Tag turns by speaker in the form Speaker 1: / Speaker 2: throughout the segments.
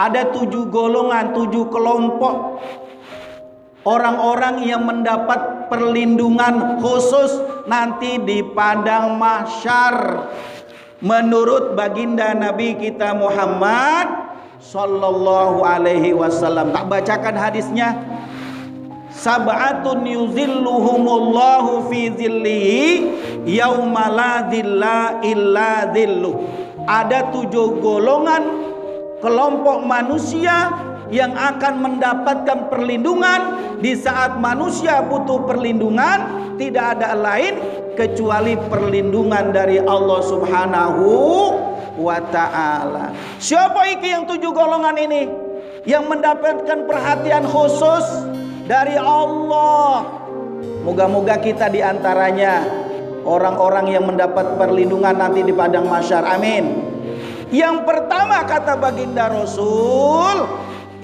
Speaker 1: Ada 7 golongan, 7 kelompok orang-orang yang mendapat perlindungan khusus nanti di padang mahsyar menurut baginda Nabi kita Muhammad sallallahu alaihi wasallam. Tak bacakan hadisnya. Sab'atun yuzilluhumullahu fi zillihi yauma la zilla illa zilluh. Ada 7 golongan kelompok manusia yang akan mendapatkan perlindungan di saat manusia butuh perlindungan, tidak ada lain kecuali perlindungan dari Allah Subhanahu wa ta'ala. Siapa iki yang 7 golongan ini yang mendapatkan perhatian khusus dari Allah? Moga-moga kita diantaranya orang-orang yang mendapat perlindungan nanti di padang mahsyar. Amin. Yang pertama kata baginda Rasul,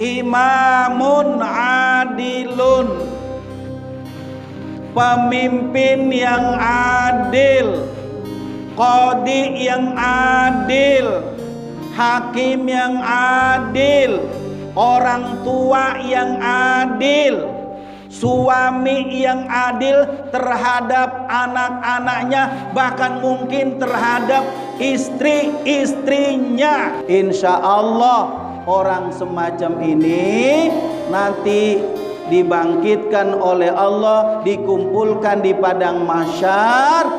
Speaker 1: imamun adilun, pemimpin yang adil, qadi yang adil, hakim yang adil, orang tua yang adil, suami yang adil terhadap anak-anaknya, bahkan mungkin terhadap istri-istrinya. Insya Allah orang semacam ini nanti dibangkitkan oleh Allah, dikumpulkan di padang mahsyar,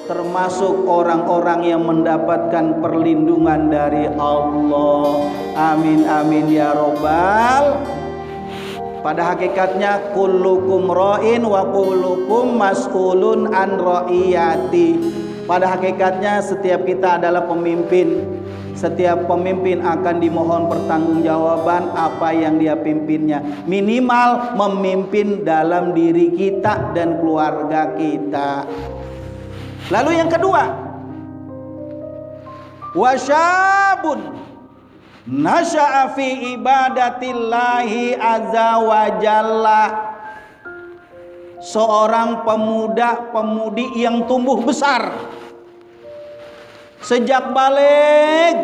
Speaker 1: termasuk orang-orang yang mendapatkan perlindungan dari Allah. Amin amin ya robbal. Pada hakikatnya kullukum ra'in wa kullukum mas'ulun an ra'iyati. Pada hakikatnya setiap kita adalah pemimpin. Setiap pemimpin akan dimohon pertanggungjawaban apa yang dia pimpinnya. Minimal memimpin dalam diri kita dan keluarga kita. Lalu yang kedua, wasyabun nasya'a fi ibadatillahi azza wa jalla. Seorang pemuda-pemudi yang tumbuh besar sejak balik,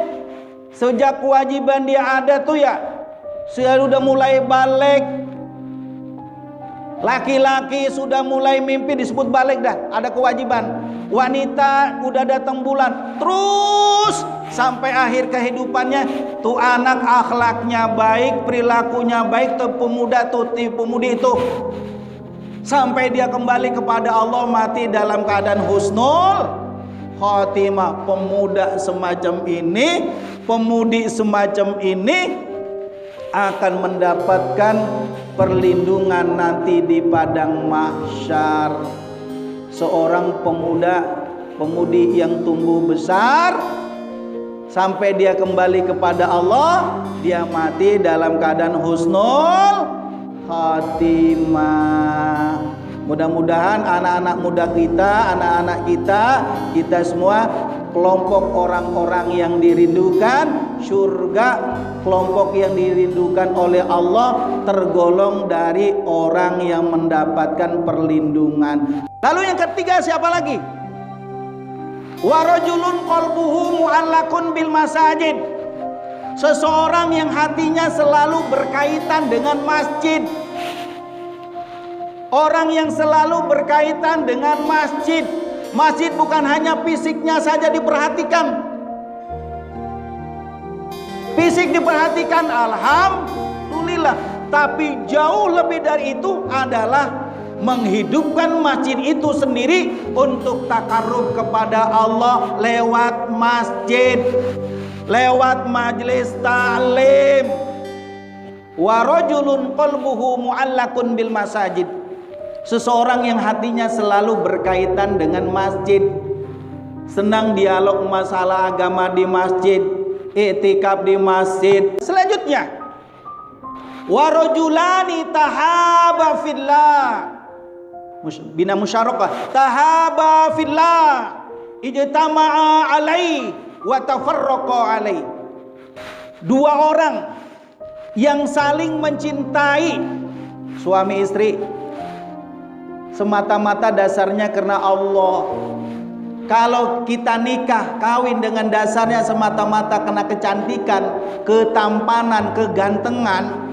Speaker 1: sejak kewajiban dia ada tuh ya, sudah mulai balik. Laki-laki sudah mulai mimpi, disebut balik dah, ada kewajiban. Wanita udah datang bulan, terus sampai akhir kehidupannya tuh anak akhlaknya baik, perilakunya baik, tuh pemuda tuh pemudi itu sampai dia kembali kepada Allah, mati dalam keadaan husnul khotimah. Pemuda semacam ini, pemudi semacam ini akan mendapatkan perlindungan nanti di padang mahsyar. Seorang pemudi yang tumbuh besar sampai dia kembali kepada Allah, dia mati dalam keadaan husnul khatimah. Mudah-mudahan anak-anak muda kita, anak-anak kita semua kelompok orang-orang yang dirindukan surga, kelompok yang dirindukan oleh Allah, tergolong dari orang yang mendapatkan perlindungan. Lalu yang ketiga siapa lagi? Wa rajulun qalbuhu mu'allaqun bil masajid. Seseorang yang hatinya selalu berkaitan dengan masjid. Orang yang selalu berkaitan dengan masjid. Masjid bukan hanya fisiknya saja diperhatikan. Fisik diperhatikan, alhamdulillah. Tapi jauh lebih dari itu adalah menghidupkan masjid itu sendiri untuk takarrub kepada Allah lewat masjid, lewat majelis ta'lim. Wa rajulun qalbuhu mu'allaqun bil masajid. Seseorang yang hatinya selalu berkaitan dengan masjid, senang dialog masalah agama di masjid, i'tikaf di masjid. Selanjutnya, wa rajulani tahaba fillah, bina musyarakah, tahaba fillah, ijtama'a alai wa tafarraqa alai. Dua orang yang saling mencintai, suami istri, semata-mata dasarnya karena Allah. Kalau kita nikah, kawin dengan dasarnya semata-mata karena kecantikan, ketampanan, kegantengan,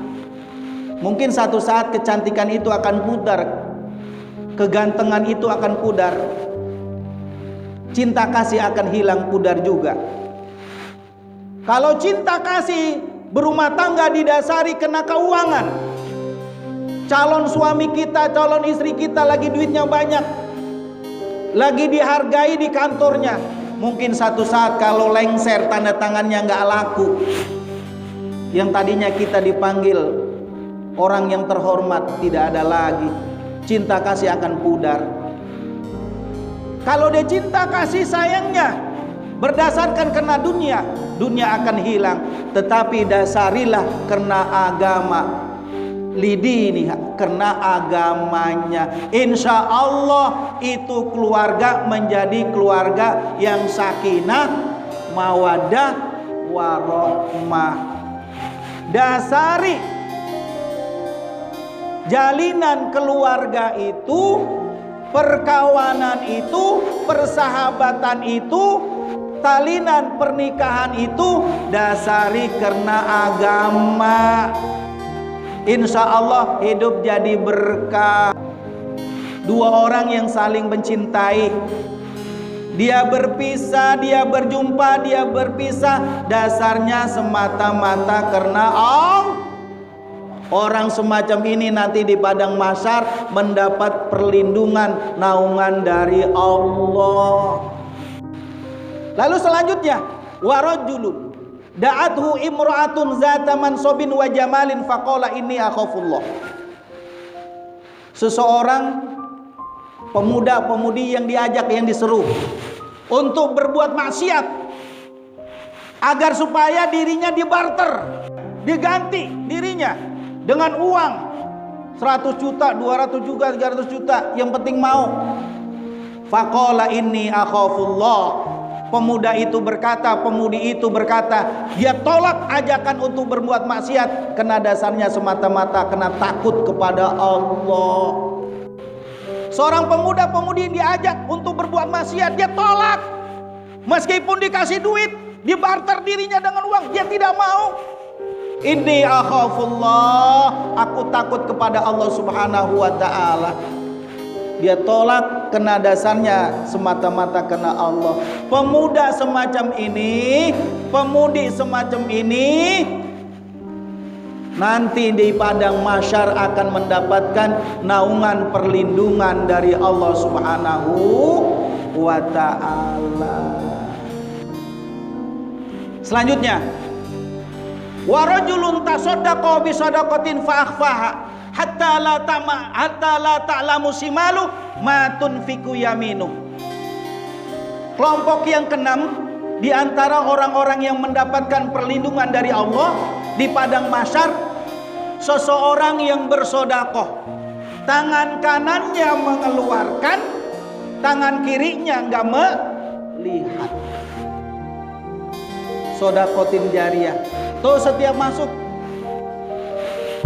Speaker 1: mungkin satu saat kecantikan itu akan pudar, kegantengan itu akan pudar, cinta kasih akan hilang pudar juga. Kalau cinta kasih berumah tangga didasari kena keuangan, calon suami kita, calon istri kita lagi duitnya banyak, lagi dihargai di kantornya, mungkin satu saat kalau lengser tanda tangannya nggak laku, yang tadinya kita dipanggil orang yang terhormat tidak ada lagi, cinta kasih akan pudar. Kalau dia cinta kasih sayangnya berdasarkan karena dunia, dunia akan hilang. Tetapi dasarilah karena agama, lidini, karena agamanya. Insya Allah itu keluarga menjadi keluarga yang sakinah, mawaddah, warahmah. Dasari jalinan keluarga itu, perkawanan itu, persahabatan itu, talinan pernikahan itu dasari karena agama. Insya Allah hidup jadi berkah. Dua orang yang saling mencintai, dia berpisah, dia berjumpa, dia berpisah, dasarnya semata-mata karena Allah. Orang semacam ini nanti di padang mahsyar mendapat perlindungan, naungan dari Allah. Lalu selanjutnya, warajulun da'athu imra'atun zata mansobin wa jamalin faqala inni akhafullah. Seseorang pemuda-pemudi yang diajak, yang diseru untuk berbuat maksiat agar supaya dirinya dibarter, diganti dirinya dengan uang 100 juta, 200 juta, 300 juta, yang penting mau. Faqala inni akhafullah. Pemuda itu berkata, pemudi itu berkata, dia tolak ajakan untuk berbuat maksiat karena dasarnya semata-mata karena takut kepada Allah. Seorang pemuda-pemudi diajak untuk berbuat maksiat, dia tolak. Meskipun dikasih duit, dibarter dirinya dengan uang, dia tidak mau. Inni akhafullah, aku takut kepada Allah Subhanahu wa ta'ala. Dia tolak karena dasarnya semata-mata karena Allah. Pemuda semacam ini, pemudi semacam ini, nanti di padang mahsyar akan mendapatkan naungan perlindungan dari Allah Subhanahu wa ta'ala. Selanjutnya, wa rajulun tasaddaqa bi shadaqatin fa akhfaha hatta la ta'lamu simalu ma tunfiqu yaminu. Kelompok yang keenam di antara orang-orang yang mendapatkan perlindungan dari Allah di padang mahsyar, seseorang yang bersedekah, tangan kanannya mengeluarkan, tangan kirinya enggak melihat. Sedekatin jariyah. Tuh setiap masuk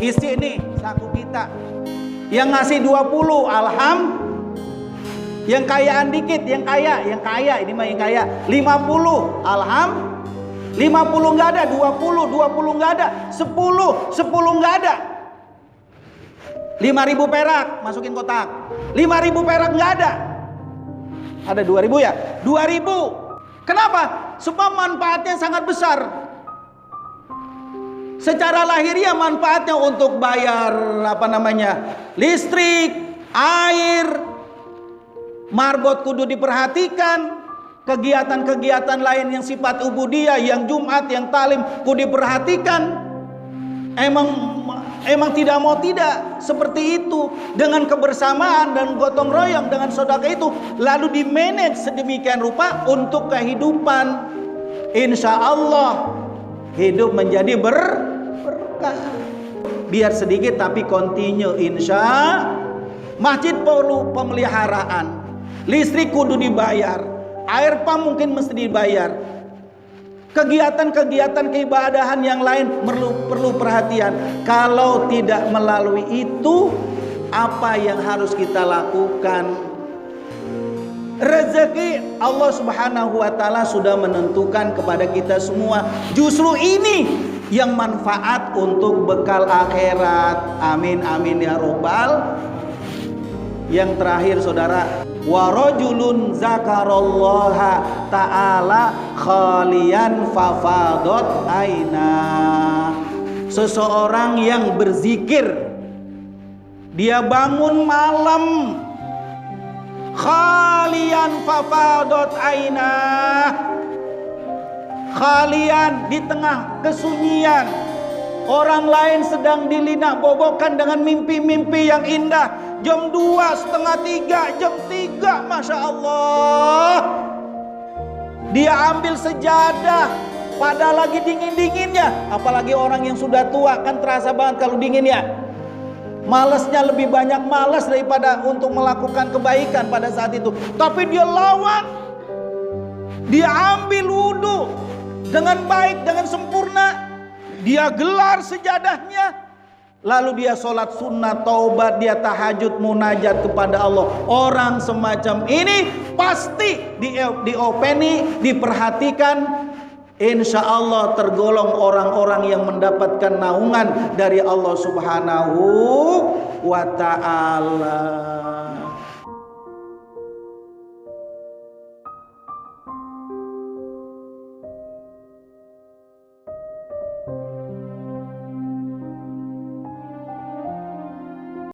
Speaker 1: isi nih saku kita. Yang ngasih 20 alham. Yang kayaan dikit, yang kaya ini mah yang kaya 50 alham. 50 enggak ada, 20 enggak ada, 10 enggak ada. 5.000 perak masukin kotak. 5.000 perak enggak ada. Ada 2.000 ya? 2.000. Kenapa? Sebab manfaatnya sangat besar. Secara lahiriah manfaatnya untuk bayar listrik, air, marbot kudu diperhatikan, kegiatan-kegiatan lain yang sifat ubudiyah, yang Jumat, yang talim kudu diperhatikan. Emang tidak mau tidak seperti itu, dengan kebersamaan dan gotong royong dengan sedekah itu lalu dimanage sedemikian rupa untuk kehidupan. Insya Allah hidup menjadi berkah. Biar sedikit tapi continue. Insya masjid perlu pemeliharaan, listrik kudu dibayar, air pump mungkin mesti dibayar, kegiatan-kegiatan keibadahan yang lain perlu perhatian. Kalau tidak melalui itu, apa yang harus kita lakukan? Rezeki Allah Subhanahu wa taala sudah menentukan kepada kita semua. Justru ini yang manfaat untuk bekal akhirat. Amin amin ya robbal. Yang terakhir saudara, wa rajulun zakarallaha ta'ala khalian fafadot aina. Seseorang yang berzikir, dia bangun malam khalian fafadot aina, khalian di tengah kesunyian, orang lain sedang dilinak bobokan dengan mimpi-mimpi yang indah. Jam 2, setengah 3, jam 3, Masya Allah, dia ambil sejadah, padahal lagi dingin-dinginnya. Apalagi orang yang sudah tua, kan terasa banget kalau dingin ya. Malasnya lebih banyak malas daripada untuk melakukan kebaikan pada saat itu. Tapi dia lawan, dia ambil wudhu dengan baik, dengan sempurna. Dia gelar sejadahnya, lalu dia sholat sunnah, taubat, dia tahajud, munajat kepada Allah. Orang semacam ini pasti diopeni, diperhatikan. Insya Allah tergolong orang-orang yang mendapatkan naungan dari Allah Subhanahu wa ta'ala.